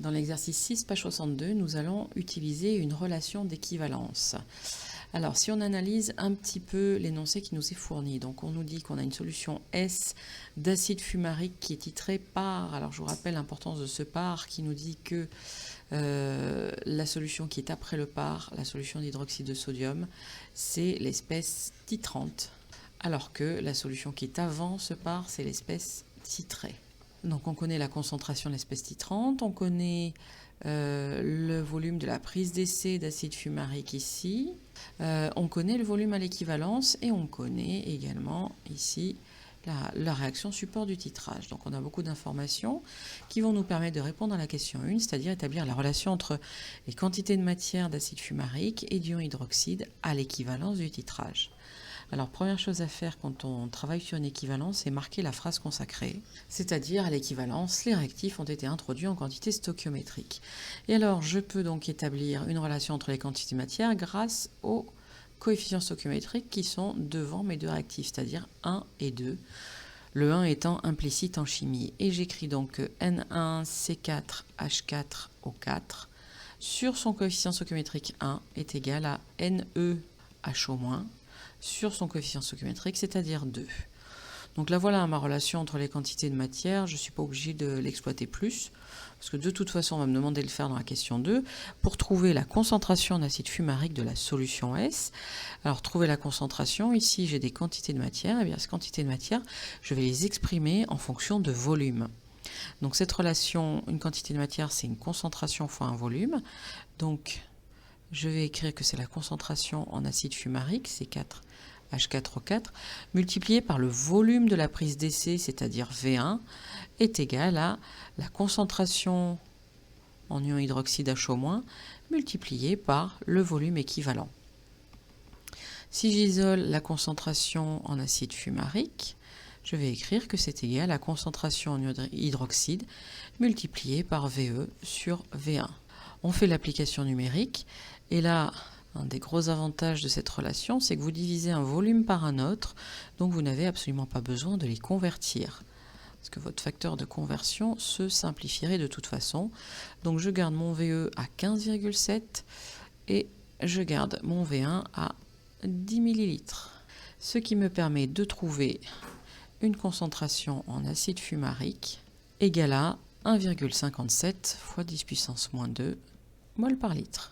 Dans l'exercice 6, page 62, nous allons utiliser une relation d'équivalence. Alors, si on analyse un petit peu l'énoncé qui nous est fourni, donc on nous dit qu'on a une solution S d'acide fumarique qui est titrée par, alors je vous rappelle l'importance de ce par qui nous dit que la solution qui est après le par, la solution d'hydroxyde de sodium, c'est l'espèce titrante, alors que la solution qui est avant ce par, c'est l'espèce titrée. Donc on connaît la concentration de l'espèce titrante, on connaît le volume de la prise d'essai d'acide fumarique ici, on connaît le volume à l'équivalence et on connaît également ici la réaction support du titrage. Donc on a beaucoup d'informations qui vont nous permettre de répondre à la question 1, c'est-à-dire établir la relation entre les quantités de matière d'acide fumarique et d'ion hydroxyde à l'équivalence du titrage. Alors, première chose à faire quand on travaille sur une équivalence, c'est marquer la phrase consacrée, c'est-à-dire à l'équivalence, les réactifs ont été introduits en quantité stoichiométrique. Et alors, je peux donc établir une relation entre les quantités de matière grâce aux coefficients stoichiométriques qui sont devant mes deux réactifs, c'est-à-dire 1 et 2, le 1 étant implicite en chimie. Et j'écris donc que N1C4H4O4 sur son coefficient stoichiométrique 1 est égal à NeHO- sur son coefficient stoichiométrique, c'est-à-dire 2. Donc là, voilà ma relation entre les quantités de matière. Je ne suis pas obligée de l'exploiter plus, parce que de toute façon, on va me demander de le faire dans la question 2. Pour trouver la concentration en acide fumarique de la solution S, alors trouver la concentration, ici j'ai des quantités de matière, et bien ces quantités de matière, je vais les exprimer en fonction de volume. Donc cette relation, une quantité de matière, c'est une concentration fois un volume. Donc je vais écrire que c'est la concentration en acide fumarique, C4H4O4, multiplié par le volume de la prise d'essai, c'est-à-dire V1, est égal à la concentration en ion hydroxyde HO-, multiplié par le volume équivalent. Si j'isole la concentration en acide fumarique, je vais écrire que c'est égal à la concentration en hydroxyde multiplié par VE sur V1. On fait l'application numérique, et là, un des gros avantages de cette relation, c'est que vous divisez un volume par un autre, donc vous n'avez absolument pas besoin de les convertir, parce que votre facteur de conversion se simplifierait de toute façon. Donc je garde mon VE à 15,7 et je garde mon V1 à 10 ml, ce qui me permet de trouver une concentration en acide fumarique égale à 1,57 fois 10 puissance moins 2 mol par litre.